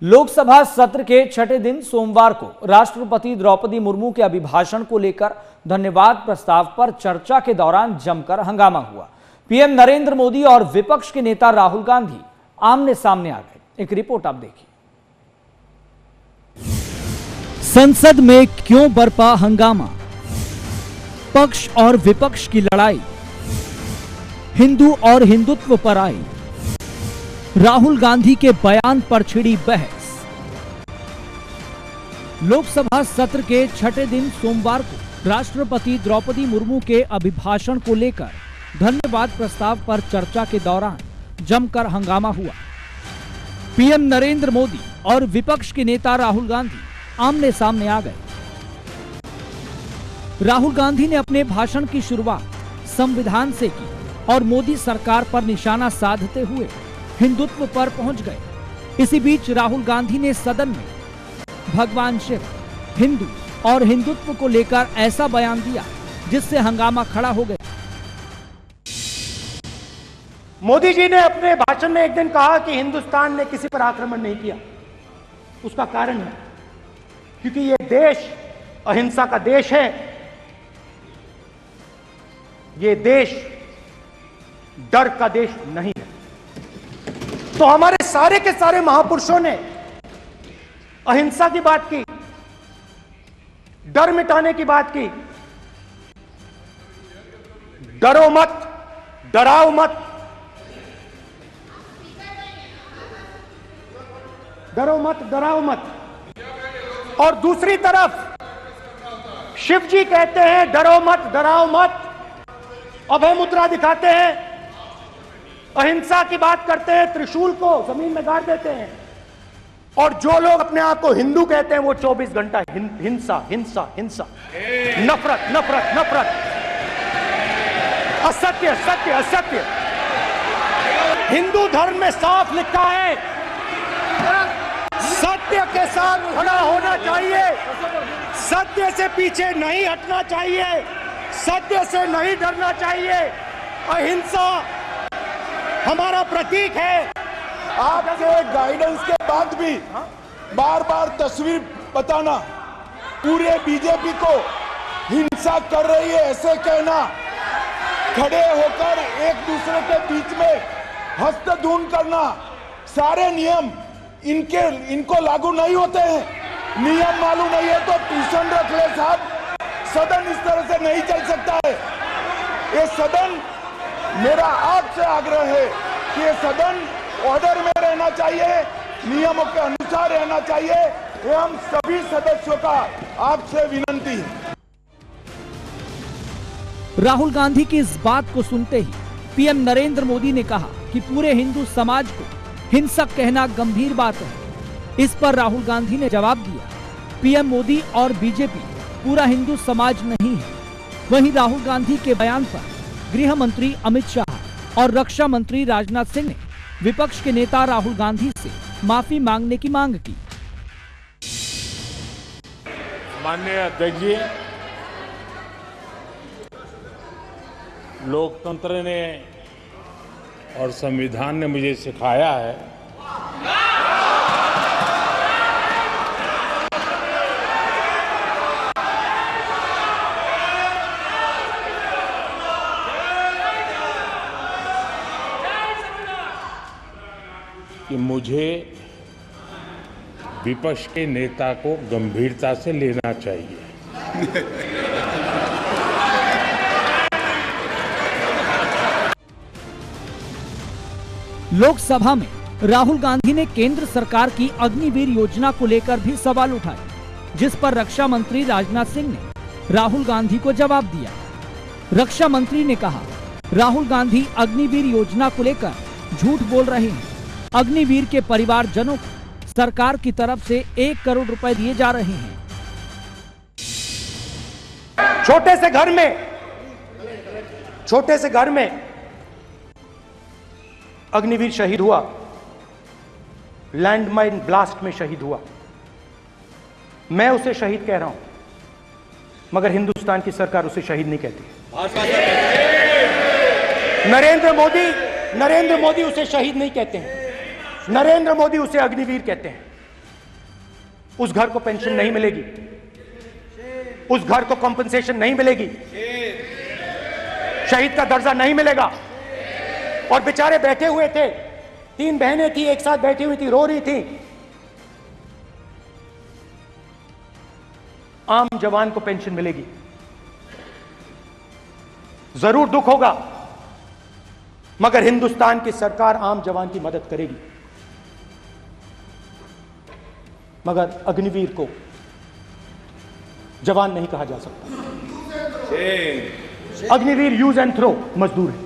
लोकसभा सत्र के छठे दिन सोमवार को राष्ट्रपति द्रौपदी मुर्मू के अभिभाषण को लेकर धन्यवाद प्रस्ताव पर चर्चा के दौरान जमकर हंगामा हुआ। पीएम नरेंद्र मोदी और विपक्ष के नेता राहुल गांधी आमने सामने आ गए। एक रिपोर्ट आप देखिए। संसद में क्यों बरपा हंगामा? पक्ष और विपक्ष की लड़ाई, हिंदू और हिंदुत्व पर आई, राहुल गांधी के बयान पर छिड़ी बहस। लोकसभा सत्र के छठे दिन सोमवार को राष्ट्रपति द्रौपदी मुर्मू के अभिभाषण को लेकर धन्यवाद प्रस्ताव पर चर्चा के दौरान जमकर हंगामा हुआ। पीएम नरेंद्र मोदी और विपक्ष के नेता राहुल गांधी आमने सामने आ गए। राहुल गांधी ने अपने भाषण की शुरुआत संविधान से की और मोदी सरकार पर निशाना साधते हुए हिंदुत्व पर पहुंच गए। इसी बीच राहुल गांधी ने सदन में भगवान शिव, हिंदू और हिंदुत्व को लेकर ऐसा बयान दिया जिससे हंगामा खड़ा हो गया। मोदी जी ने अपने भाषण में एक दिन कहा कि हिंदुस्तान ने किसी पर आक्रमण नहीं किया। उसका कारण है क्योंकि ये देश अहिंसा का देश है। ये देश डर का देश नहीं है। तो हमारे सारे के सारे महापुरुषों ने अहिंसा की बात की, डर मिटाने की बात की। डरो मत, डराओ मत, डरो मत, डराओ मत। और दूसरी तरफ शिव जी कहते हैं डरो मत, डराओ मत, अभय मुद्रा दिखाते हैं, अहिंसा की बात करते हैं, त्रिशूल को जमीन में गाड़ देते हैं। और जो लोग अपने आप को हिंदू कहते हैं वो 24 घंटा हिंसा हिंसा हिंसा, नफरत नफरत नफरत, असत्य सत्य असत्य। हिंदू धर्म में साफ लिखा है सत्य के साथ खड़ा होना चाहिए, सत्य से पीछे नहीं हटना चाहिए, सत्य से नहीं डरना चाहिए। अहिंसा हमारा प्रतीक है। आपके गाइडेंस के बाद भी बार बार तस्वीर बताना, पूरे बीजेपी को हिंसा कर रही है ऐसे कहना, खड़े होकर एक दूसरे के बीच में हस्तधून करना, सारे नियम इनको लागू नहीं होते हैं। नियम मालूम नहीं है तो ट्यूशन रख ले साहब। सदन इस तरह से नहीं चल सकता है। ये सदन, मेरा आपसे आग्रह है कि ये सदन ऑर्डर में रहना चाहिए, नियमों के अनुसार रहना चाहिए। ये हम सभी सदस्यों का आपसे विनती है। राहुल गांधी की इस बात को सुनते ही पीएम नरेंद्र मोदी ने कहा कि पूरे हिंदू समाज को हिंसक कहना गंभीर बात है। इस पर राहुल गांधी ने जवाब दिया, पीएम मोदी और बीजेपी पूरा हिंदू समाज नहीं है। वहीं राहुल गांधी के बयान पर गृह मंत्री अमित शाह और रक्षा मंत्री राजनाथ सिंह ने विपक्ष के नेता राहुल गांधी से माफी मांगने की मांग की। माननीय अध्यक्ष जी, लोकतंत्र ने और संविधान ने मुझे सिखाया है कि मुझे विपक्ष के नेता को गंभीरता से लेना चाहिए। लोकसभा में राहुल गांधी ने केंद्र सरकार की अग्निवीर योजना को लेकर भी सवाल उठाए, जिस पर रक्षा मंत्री राजनाथ सिंह ने राहुल गांधी को जवाब दिया। रक्षा मंत्री ने कहा, राहुल गांधी अग्निवीर योजना को लेकर झूठ बोल रहे हैं। अग्निवीर के परिवारजनों को सरकार की तरफ से 1 करोड़ रुपए दिए जा रहे हैं। छोटे से घर में अग्निवीर शहीद हुआ, लैंडमाइन ब्लास्ट में शहीद हुआ। मैं उसे शहीद कह रहा हूं, मगर हिंदुस्तान की सरकार उसे शहीद नहीं कहती। नरेंद्र मोदी उसे शहीद नहीं कहते हैं। नरेंद्र मोदी उसे अग्निवीर कहते हैं। उस घर को पेंशन नहीं मिलेगी, उस घर को कॉम्पनसेशन नहीं मिलेगी, शहीद का दर्जा नहीं मिलेगा। और बेचारे बैठे हुए थे, 3 बहनें थी, एक साथ बैठी हुई थी, रो रही थी। आम जवान को पेंशन मिलेगी, जरूर दुख होगा, मगर हिंदुस्तान की सरकार आम जवान की मदद करेगी। मगर अग्निवीर को जवान नहीं कहा जा सकता। अग्निवीर यूज एंड थ्रो मजदूर है।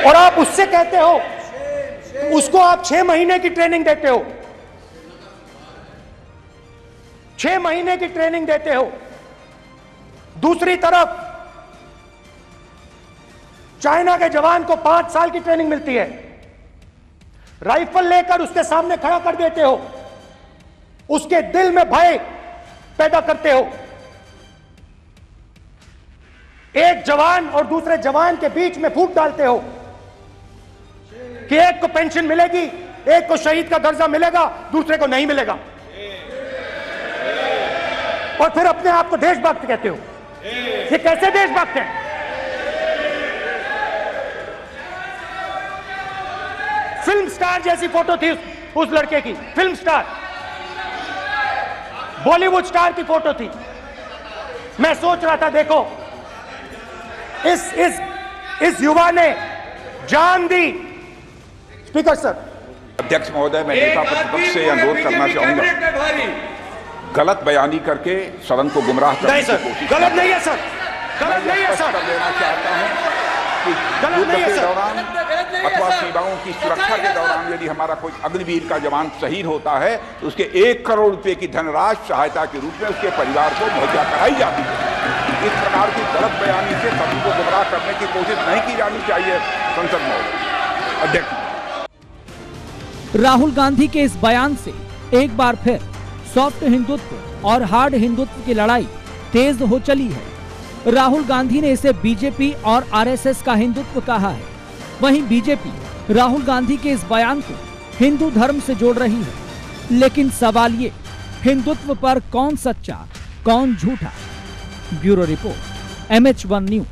और आप उससे कहते हो, उसको आप 6 महीने की ट्रेनिंग देते हो, 6 महीने की ट्रेनिंग देते हो। दूसरी तरफ चाइना के जवान को 5 साल की ट्रेनिंग मिलती है, राइफल लेकर उसके सामने खड़ा कर देते हो, उसके दिल में भय पैदा करते हो। एक जवान और दूसरे जवान के बीच में फूट डालते हो कि एक को पेंशन मिलेगी, एक को शहीद का दर्जा मिलेगा, दूसरे को नहीं मिलेगा, और फिर अपने आप को देशभक्त कहते हो। ये कैसे देशभक्त है? फिल्म स्टार जैसी फोटो थी उस लड़के की, फिल्म स्टार, बॉलीवुड स्टार की फोटो थी। मैं सोच रहा था, देखो इस युवा ने जान दी। Speaker sir. अध्यक्ष महोदय, मैं नेता प्रतिपक्ष से अनुरोध करना चाहूंगा, गलत बयानी करके सदन को गुमराह करने की कोशिश गलत नहीं है सर, गलत नहीं है सर, कर देना चाहता हूं कि युद्ध के दौरान अथवा सेवाओं की सुरक्षा के दौरान यदि हमारा कोई अग्निवीर का जवान शहीद होता है तो उसके 1 करोड़ रुपए की धनराशि सहायता के रूप में उसके परिवार को मुहैया कराई जाती है। इस प्रकार की गलत बयानी से सभी को गुमराह करने की कोशिश नहीं की जानी चाहिए। संसद में अध्यक्ष राहुल गांधी के इस बयान से एक बार फिर सॉफ्ट हिंदुत्व और हार्ड हिंदुत्व की लड़ाई तेज हो चली है। राहुल गांधी ने इसे बीजेपी और आरएसएस का हिंदुत्व कहा है, वहीं बीजेपी राहुल गांधी के इस बयान को हिंदू धर्म से जोड़ रही है। लेकिन सवाल ये, हिंदुत्व पर कौन सच्चा कौन झूठा? Bureau report, MH1 news.